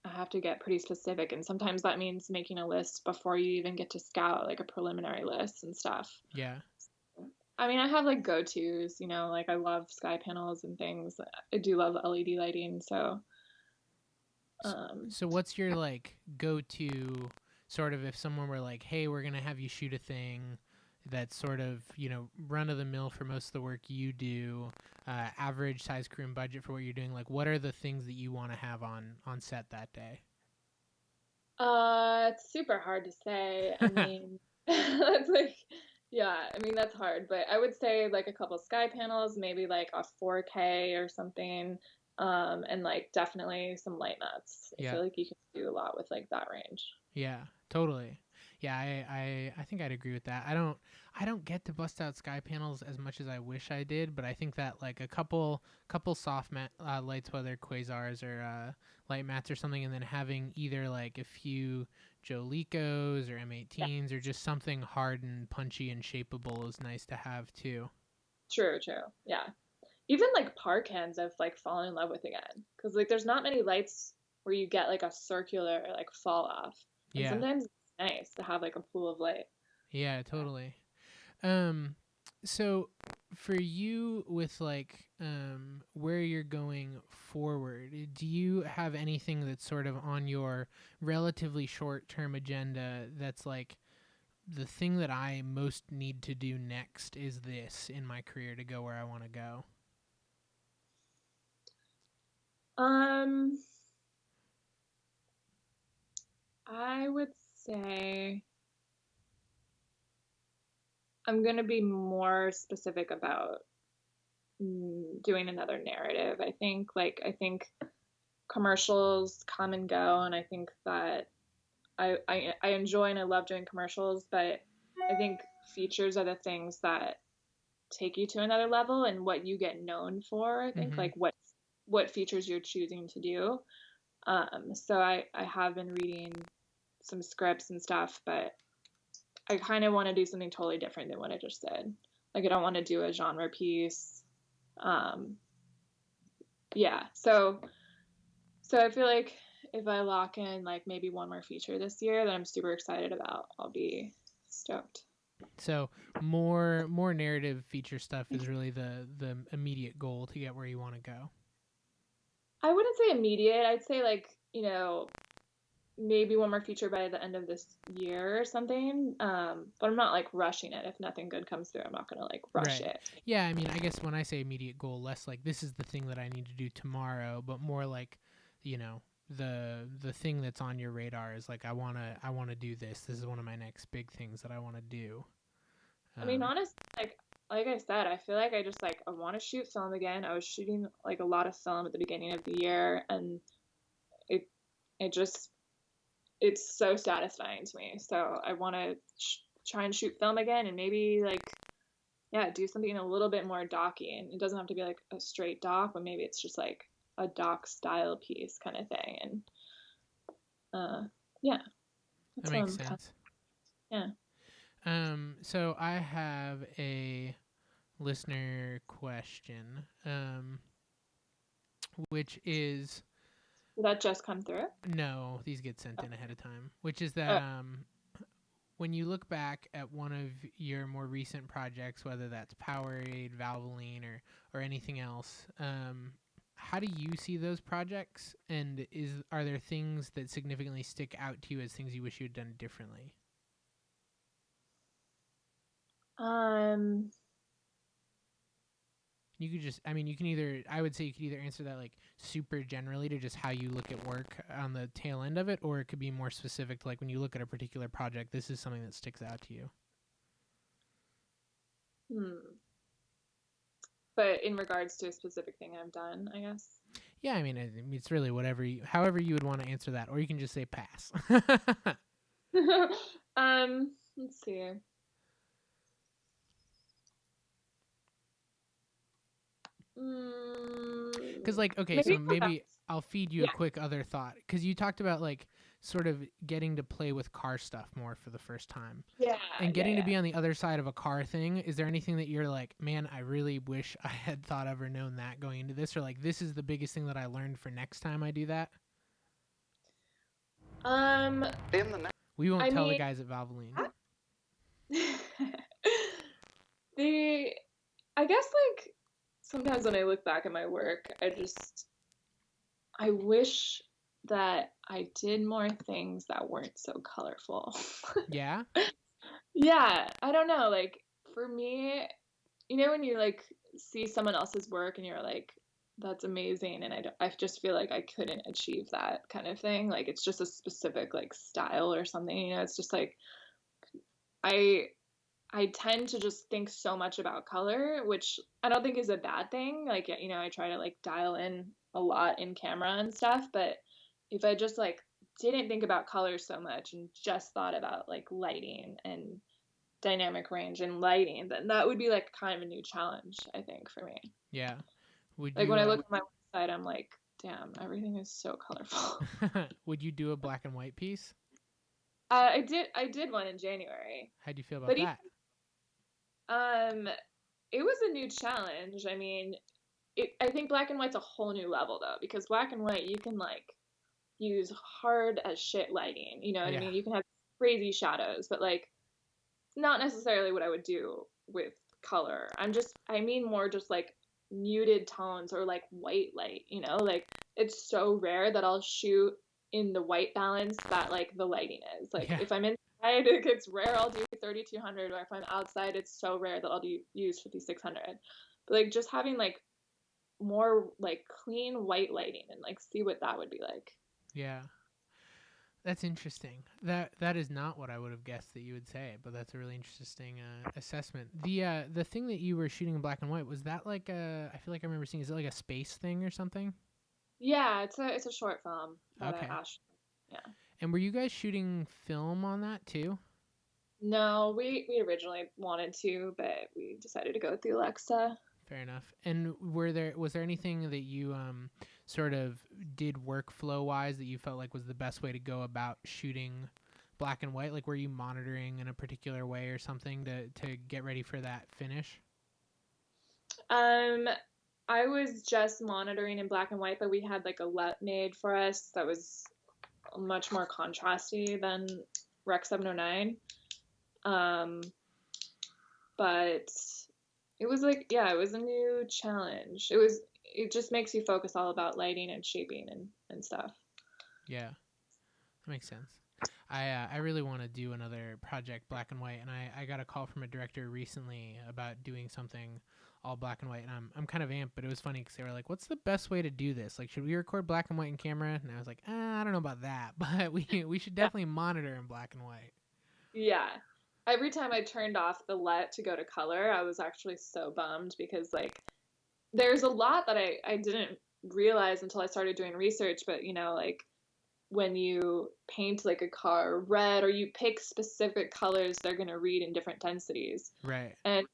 I have to get pretty specific, and sometimes that means making a list before you even get to scout, like a preliminary list and stuff. Yeah. I mean, I have like go-tos, like I love sky panels and things. I do love LED lighting, so So, um, so what's your like go to sort of if someone were like, hey, we're gonna have you shoot a thing that's sort of run of the mill for most of the work you do, average size crew and budget for what you're doing. Like, what are the things that you want to have on set that day? It's super hard to say. I mean, that's like, yeah, I mean, that's hard, but I would say like a couple sky panels, maybe like a 4K or something, and like definitely some light mats. I Yeah. feel like you can do a lot with like that range. Yeah, totally. Yeah, I think I'd agree with that. I don't get to bust out sky panels as much as I wish I did, but I think that like a couple soft lights, whether quasars or light mats or something, and then having either like a few Jolicos or Yeah, M18s or just something hard and punchy and shapeable is nice to have too. true, true. Yeah. Even like park hens I've like fallen in love with again. Because like there's not many lights where you get like a circular like fall off. And Yeah. sometimes it's nice to have like a pool of light. Yeah, totally. Um, so for you with like where you're going forward, do you have anything that's sort of on your relatively short-term agenda that's like the thing that I most need to do next is this in my career to go where I want to go? Um, I would say I'm gonna be more specific about doing another narrative. I think commercials come and go, and I think that I enjoy and I love doing commercials, but I think features are the things that take you to another level and what you get known for. I think Mm-hmm. like what features you're choosing to do. So I have been reading some scripts and stuff, but I kind of want to do something totally different than what I just said. Like I don't want to do a genre piece. Um, yeah. So I feel like if I lock in like maybe one more feature this year that I'm super excited about, I'll be stoked. So more narrative feature stuff is really the immediate goal to get where you want to go. I wouldn't say immediate. I'd say like, maybe one more feature by the end of this year or something. But I'm not like rushing it. If nothing good comes through, I'm not gonna like rush Right. it. Yeah, I mean, I guess when I say immediate goal, less like this is the thing that I need to do tomorrow, but more like, you know, the thing that's on your radar is like I wanna do this. This is one of my next big things that I want to do. I mean, Um, honestly, like I said, I feel like I just like I want to shoot film again. I was shooting like a lot of film at the beginning of the year, and it it just it's so satisfying to me. So I want to try and shoot film again, and maybe like yeah, do something a little bit more docky. And it doesn't have to be like a straight doc, but maybe it's just like a doc style piece kind of thing. And yeah, that that's what makes I'm kind sense. of, yeah. So I have a listener question, which is Did that just come through? no, these get sent in ahead of time, which is Oh, that when you look back at one of your more recent projects, whether that's Powerade, Valvoline, or anything else, how do you see those projects? And are there things that significantly stick out to you as things you wish you had done differently? um, You could just, I mean, you can either, I would say you could either answer that like super generally to just how you look at work on the tail end of it, or it could be more specific to like when you look at a particular project, this is something that sticks out to you. hmm. But in regards to a specific thing I've done, I guess. Yeah, I mean, it's really however you would want to answer that, or you can just say pass. Let's see. Because, like, okay, Maybe so perhaps. maybe I'll feed you a Yeah. quick other thought. Because you talked about, like, sort of getting to play with car stuff more for the first time Yeah, and yeah, getting to yeah. be on the other side of a car thing. Is there anything that you're like, man, I really wish I had thought of or known that going into this? Or, like, this is the biggest thing that I learned for next time I do that? Um, We won't I tell the mean, guys at Valvoline. the I guess like sometimes when I look back at my work, I wish that I did more things that weren't so colorful. Yeah? Yeah, I don't know, like for me, when you like see someone else's work and you're like that's amazing and I just feel like I couldn't achieve that kind of thing. Like it's just a specific like style or something, it's just like I I tend to just think so much about color, which I don't think is a bad thing. Like, I try to like dial in a lot in camera and stuff, but if I just like didn't think about color so much and just thought about like lighting and dynamic range and lighting, then that would be like kind of a new challenge, I think, for me. Yeah. Would Like you, when I look at my website, I'm like, damn, everything is so colorful. would you do a black and white piece? I did one in January, How'd you feel about but that? um, it was a new challenge. I mean, I think black and white's a whole new level though, because black and white you can like use hard as shit lighting. You know what I Yeah. mean? You can have crazy shadows, but like not necessarily what I would do with color. I mean more just like muted tones or like white light, you know? Like it's so rare that I'll shoot in the white balance that like the lighting is. Like Yeah. if I'm inside, it's rare I'll do 3200, or if I'm outside, it's so rare that use 5600. But like just having like more like clean white lighting and like see what that would be like. Yeah. That's interesting. That is not what I would have guessed that you would say, but that's a really interesting assessment. The thing that you were shooting in black and white, was that like a? I feel like I remember seeing. Is it like a space thing or something? Yeah, it's a short film that Okay. Ash. Yeah. And were you guys shooting film on that too? No, we originally wanted to, but we decided to go with the Alexa. Fair enough. And was there anything that you sort of did workflow wise that you felt like was the best way to go about shooting black and white? Like were you monitoring in a particular way or something to get ready for that finish? Um, I was just monitoring in black and white, but we had like a LUT made for us that was much more contrasty than Rec 709. Um, but it was like, yeah, it was a new challenge. It just makes you focus all about lighting and shaping and stuff. Yeah, that makes sense. I really want to do another project black and white, and I got a call from a director recently about doing something all black and white, and I'm kind of amped, but it was funny because they were like, "What's the best way to do this? Like, should we record black and white in camera?" And I was like, I don't know about that, but we should Yeah. definitely monitor in black and white." Yeah. Every time I turned off the LUT to go to color, I was actually so bummed because like there's a lot that I didn't realize until I started doing research, but you know, like when you paint like a car red or you pick specific colors, they're going to read in different densities. Right. And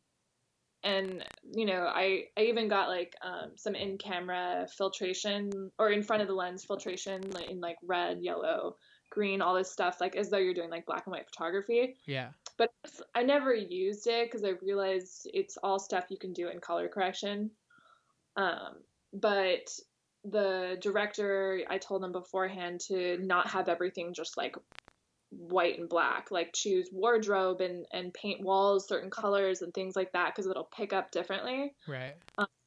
and you know, I even got like some in-camera filtration or in front of the lens filtration like, in like red, yellow, green, all this stuff, like as though you're doing like black and white photography. Yeah. But I never used it because I realized it's all stuff you can do in color correction. But the director, I told them beforehand to not have everything just like white and black, like choose wardrobe and paint walls certain colors and things like that because it'll pick up differently. Right.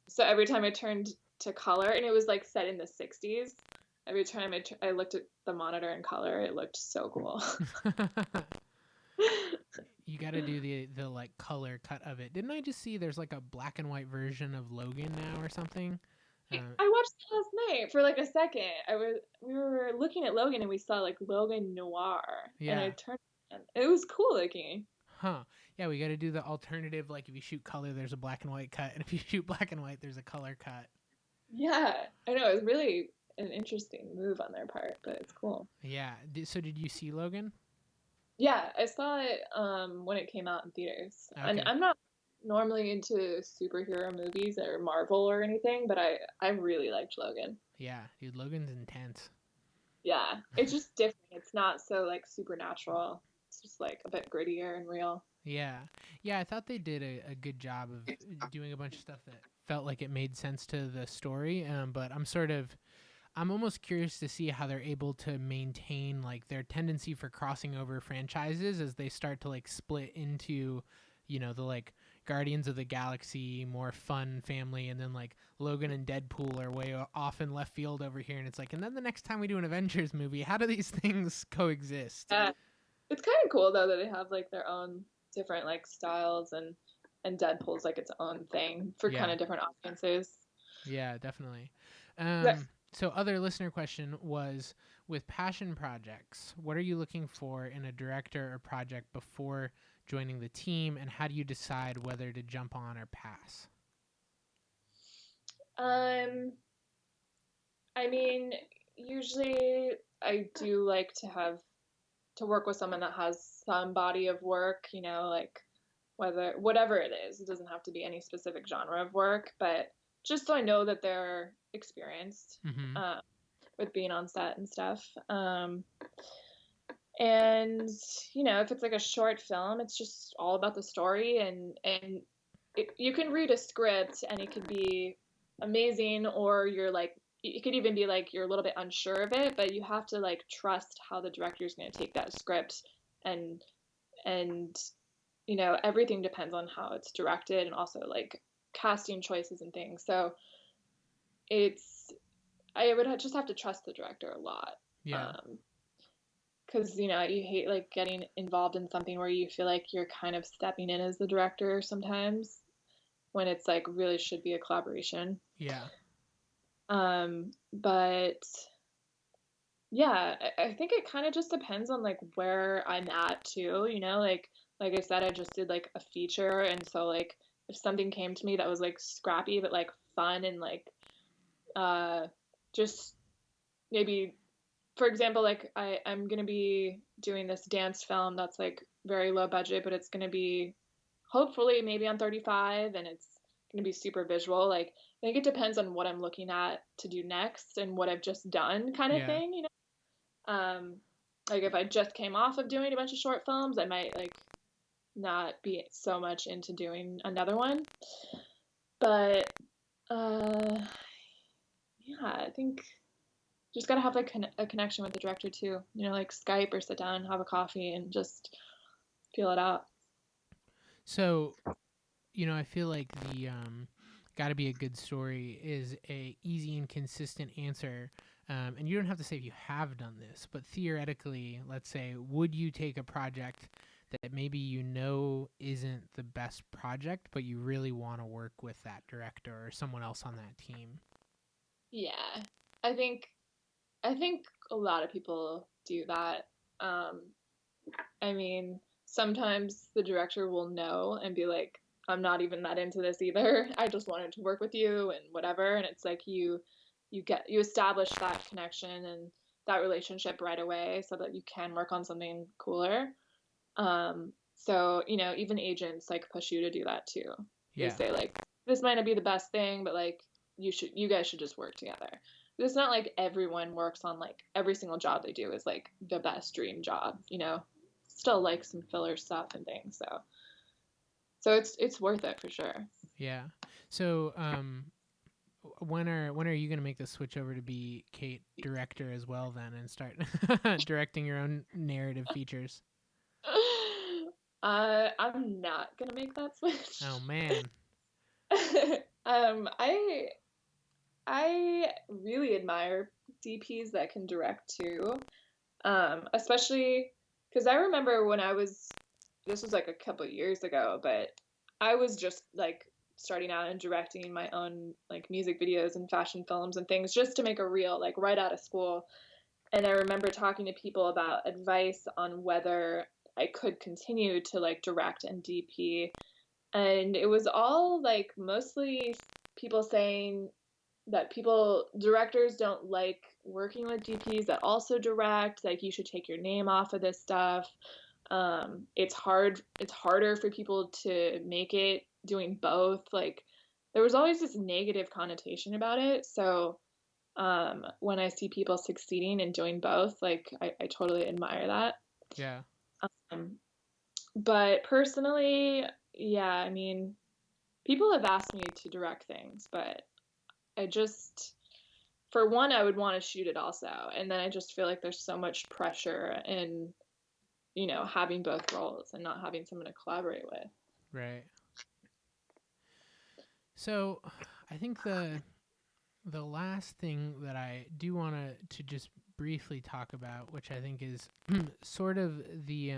So every time I turned to color, and it was like set in the 60s, every time I looked at the monitor in color, it looked so cool. You got to do the like color cut of it. Didn't I just see there's like a black and white version of Logan now or something? I watched it last night for like a second. We were looking at Logan and we saw like Logan Noir, and I Yeah. turned. And it was cool looking. Huh. Yeah, we got to do the alternative. Like if you shoot color, there's a black and white cut, and if you shoot black and white, there's a color cut. Yeah, I know it was really an interesting move on their part, but it's cool. Yeah. So did you see Logan? Yeah, I saw it when it came out in theaters, and Okay. I'm not normally into superhero movies or Marvel or anything, but I really liked Logan. Yeah, dude, Logan's intense. Yeah, it's just different. It's not so like supernatural. It's just like a bit grittier and real. Yeah. Yeah, I thought they did a good job of doing a bunch of stuff that felt like it made sense to the story. But I'm almost curious to see how they're able to maintain like their tendency for crossing over franchises as they start to like split into, the like Guardians of the Galaxy, more fun family, and then like Logan and Deadpool are way off in left field over here, and it's like, and then the next time we do an Avengers movie, how do these things coexist? Yeah, it's kind of cool though that they have like their own different like styles, and Deadpool's like its own thing for kind Yeah. of different audiences. Yeah, definitely. Yes. So other listener question was, with passion projects, what are you looking for in a director or project before joining the team, and how do you decide whether to jump on or pass? I mean, usually I do like to work with someone that has some body of work, you know, like whatever it is. It doesn't have to be any specific genre of work, but just so I know that they're experienced Mm-hmm. with being on set and stuff. And you know, if it's like a short film, it's just all about the story, you can read a script and it could be amazing, or you're like it could even be like you're a little bit unsure of it, but you have to like trust how the director is going to take that script, and and everything depends on how it's directed, and also like casting choices and things. So it's I would just have to trust the director a lot. Yeah. Because you hate like getting involved in something where you feel like you're kind of stepping in as the director sometimes, when it's like really should be a collaboration. Yeah. But yeah, I think it kind of just depends on like where I'm at too, like I said, I just did like a feature, and so like if something came to me that was like scrappy but like fun and like just maybe, for example, like I'm gonna be doing this dance film that's like very low budget, but it's gonna be hopefully maybe on 35, and it's gonna be super visual. Like I think it depends on what I'm looking at to do next and what I've just done, kind of Yeah. thing. Like if I just came off of doing a bunch of short films, I might like not be so much into doing another one. But yeah, I think just gotta have like a connection with the director too. Like Skype or sit down, have a coffee, and just feel it out. So, I feel like the got to be a good story is a easy and consistent answer. And you don't have to say if you have done this, but theoretically, let's say, would you take a project that maybe isn't the best project, but you really want to work with that director or someone else on that team? Yeah, I think I think a lot of people do that. I mean, sometimes the director will know and be like, I'm not even that into this either. I just wanted to work with you and whatever. And it's like you establish that connection and that relationship right away so that you can work on something cooler. So, even agents like push you to do that too. They Yeah. say like, this might not be the best thing, but like you guys should just work together. It's not like everyone works on like every single job they do is like the best dream job. Still like some filler stuff and things. So it's worth it for sure. Yeah. So, when are you gonna make the switch over to be Kate director as well then and start directing your own narrative features? I'm not gonna make that switch. Oh man. I really admire DPs that can direct too. Especially because I remember when this was like a couple of years ago, but I was just like starting out and directing my own like music videos and fashion films and things just to make a reel, like right out of school. And I remember talking to people about advice on whether I could continue to like direct and DP. And it was all like mostly people saying that directors don't like working with DPs that also direct. Like you should take your name off of this stuff. It's harder for people to make it doing both. Like there was always this negative connotation about it. So when I see people succeeding and doing both, like I totally admire that. Yeah. Um, but personally, yeah, I mean, people have asked me to direct things, but I just, for one, I would want to shoot it also. And then I just feel like there's so much pressure in, having both roles and not having someone to collaborate with. Right. So, I think the last thing that I do want to just briefly talk about, which I think is sort of the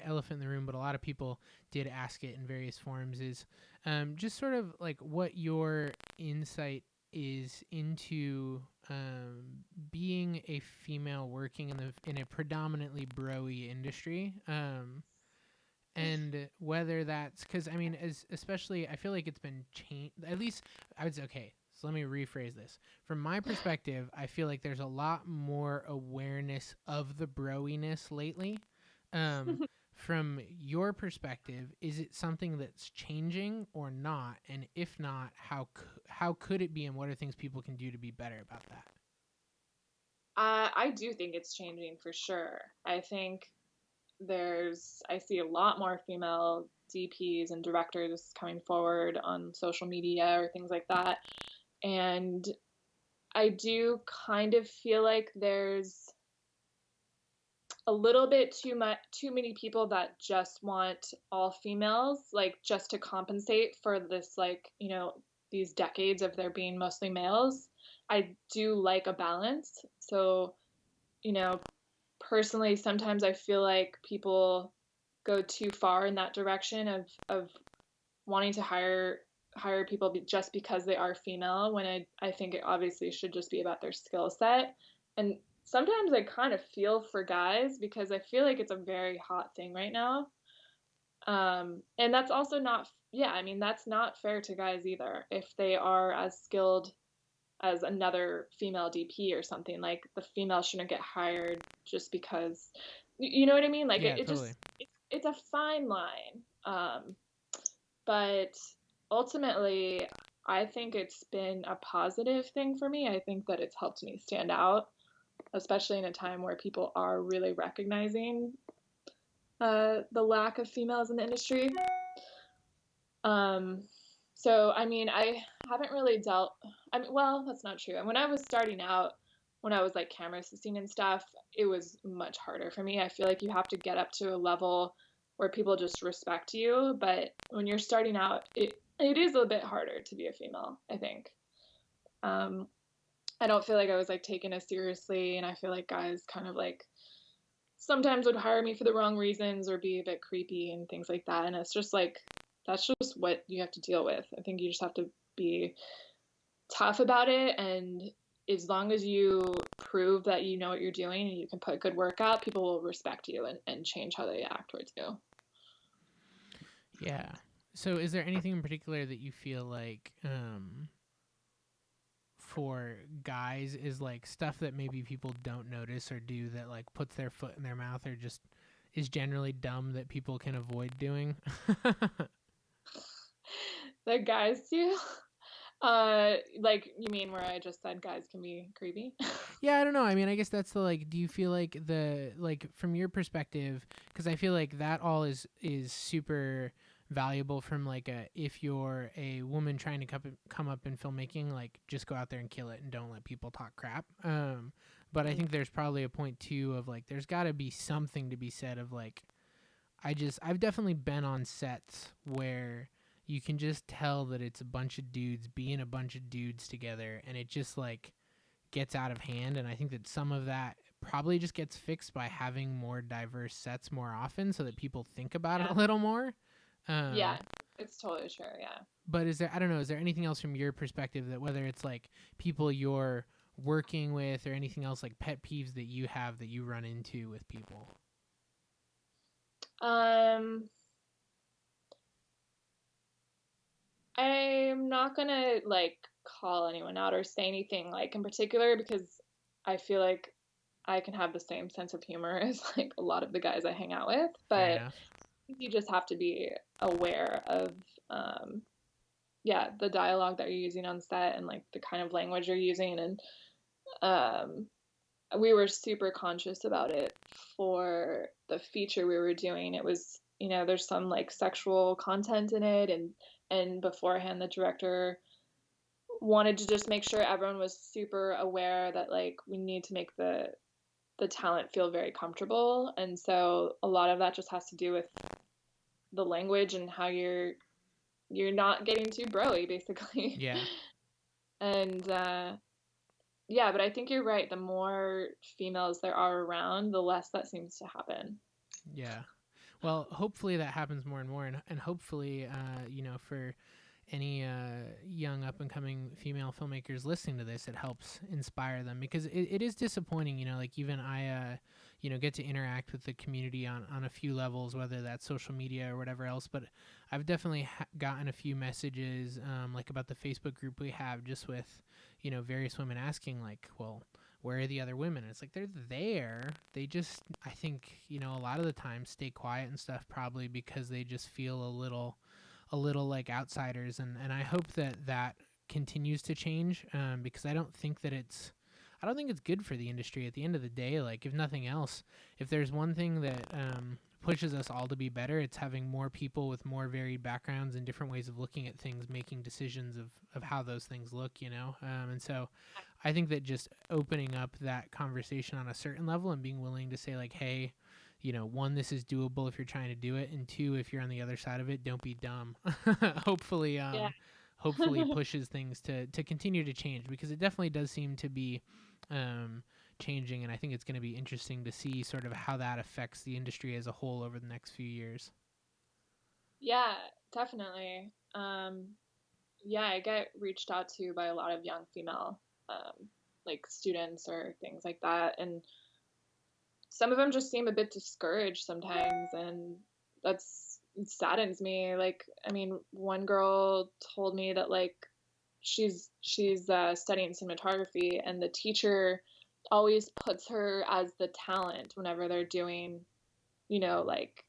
elephant in the room, but a lot of people did ask it in various forms, is just sort of like what your insight is into being a female working in a predominantly broy industry. And whether that's because I mean, especially I feel like it's been changed. At least I would say, okay. So let me rephrase this. From my perspective, I feel like there's a lot more awareness of the broiness lately. Um, from your perspective, is it something that's changing or not? And if not, how could it be? And what are things people can do to be better about that? I do think it's changing for sure. I think I see a lot more female DPs and directors coming forward on social media or things like that. And I do kind of feel like there's a little bit too many people that just want all females, like just to compensate for this, like, these decades of there being mostly males. I do like a balance. So, you know, personally, sometimes I feel like people go too far in that direction of wanting to hire people just because they are female, when I think it obviously should just be about their skill set. And sometimes I kind of feel for guys because I feel like it's a very hot thing right now. And that's also not, yeah, I mean, that's not fair to guys either. If they are as skilled as another female DP or something, like the female shouldn't get hired just because, you know what I mean? Like Yeah, it totally. just, it's a fine line. But ultimately, I think it's been a positive thing for me. I think that it's helped me stand out, especially in a time where people are really recognizing the lack of females in the industry. Um, so, I mean, I haven't really dealt. I mean, well, that's not true. And when I was starting out, when I was like camera assisting and stuff, it was much harder for me. I feel like you have to get up to a level where people just respect you. But when you're starting out, it is a bit harder to be a female, I think. Um, I don't feel like I was like taken as seriously, and I feel like guys kind of like sometimes would hire me for the wrong reasons or be a bit creepy and things like that. And it's just like, that's just what you have to deal with. I think you just have to be tough about it. And as long as you prove that you know what you're doing and you can put good work out, people will respect you and change how they act towards you. Yeah. So is there anything in particular that you feel like for guys is like stuff that maybe people don't notice or do that like puts their foot in their mouth or just is generally dumb that people can avoid doing? The guys do. Like you mean where I just said guys can be creepy? Yeah, I don't know. I mean, I guess that's the like. Do you feel like the like from your perspective? Because I feel like that all is super valuable from like a if you're a woman trying to come up in filmmaking, like just go out there and kill it and don't let people talk crap. But I think there's probably a point too of like there's got to be something to be said of like I've definitely been on sets where you can just tell that it's a bunch of dudes being a bunch of dudes together, and it just like gets out of hand. And I think that some of that probably just gets fixed by having more diverse sets more often so that people think about it Yeah. a little more. Yeah, Um, it's totally true. Yeah. but I don't know, is there anything else from your perspective that whether it's like people you're working with or anything else like pet peeves that you have that you run into with people? Um, I'm not gonna like call anyone out or say anything like in particular because I feel like I can have the same sense of humor as like a lot of the guys I hang out with, Fair but enough. you just have to be aware of um yeah, the dialogue that you're using on set and like the kind of language you're using. And um we were super conscious about it for the feature we were doing. It was, there's some like sexual content in it, and beforehand the director wanted to just make sure everyone was super aware that like we need to make the talent feel very comfortable. And so a lot of that just has to do with the language and how you're not getting too broy basically. Yeah. And yeah, but I think you're right. The more females there are around, the less that seems to happen. Yeah. Well, hopefully that happens more and more, and hopefully, for any young up and coming female filmmakers listening to this, it helps inspire them because it is disappointing. Like even I, get to interact with the community on a few levels, whether that's social media or whatever else. But I've definitely gotten a few messages, like about the Facebook group we have, just with various women asking like, well, where are the other women? And it's like they're there. They just, I think, a lot of the time stay quiet and stuff, probably because they just feel a little like outsiders. And I hope that continues to change, because I don't think it's good for the industry at the end of the day. Like if nothing else, if there's one thing that pushes us all to be better. It's having more people with more varied backgrounds and different ways of looking at things, making decisions of how those things look, you know? And so I think that just opening up that conversation on a certain level and being willing to say, like, hey, you know, one, this is doable if you're trying to do it, and two, if you're on the other side of it, don't be dumb. hopefully, Yeah. hopefully pushes things to continue to change, because it definitely does seem to be changing, and I think it's going to be interesting to see sort of how that affects the industry as a whole over the next few years. Yeah, definitely. Yeah, I get reached out to by a lot of young female, like students or things like that, and some of them just seem a bit discouraged sometimes, and that's it saddens me. Like, I mean, one girl told me that like she's studying cinematography, and the teacher always puts her as the talent whenever they're doing, like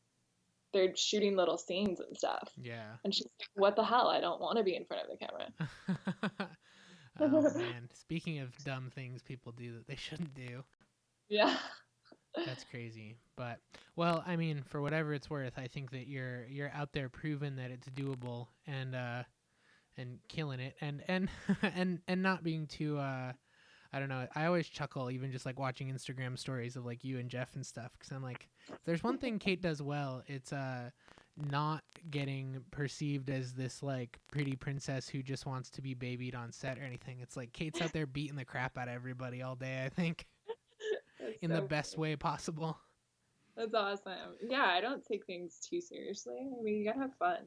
they're shooting little scenes and stuff. Yeah. And she's like, "What the hell? I don't want to be in front of the Oh camera." man, speaking of dumb things people do that they shouldn't do. Yeah. That's crazy. But well, I mean, for whatever it's worth, I think that you're out there proving that it's doable, and killing it, and and not being too I don't know. I always chuckle even just like watching Instagram stories of like you and Jeff and stuff, because I'm like, if there's one thing Kate does well, it's not getting perceived as this like pretty princess who just wants to be babied on set or anything. It's like Kate's out there beating the crap out of everybody all day, I think, That's in the so best funny. way possible. That's awesome. Yeah, I don't take things too seriously. I mean, you gotta have fun.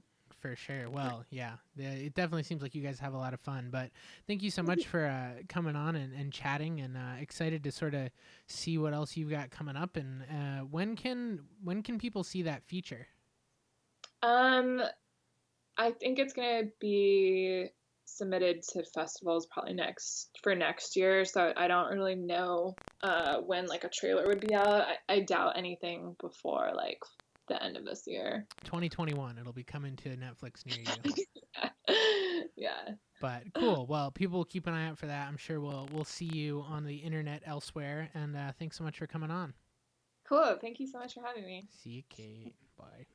For sure. Well, yeah, it definitely seems like you guys have a lot of fun. But thank you so much for coming on and chatting, and excited to sort of see what else you've got coming up. And when can people see that feature? Um, I think it's gonna be submitted to festivals probably next year. So I don't really know when like a trailer would be out. I doubt anything before like the end of this year. 2021. It'll be coming to Netflix near you. Yeah. But cool. Well, people will keep an eye out for that. I'm sure we'll see you on the internet elsewhere. And thanks so much for coming on. Cool. Thank you so much for having me. See you, Kate. Bye.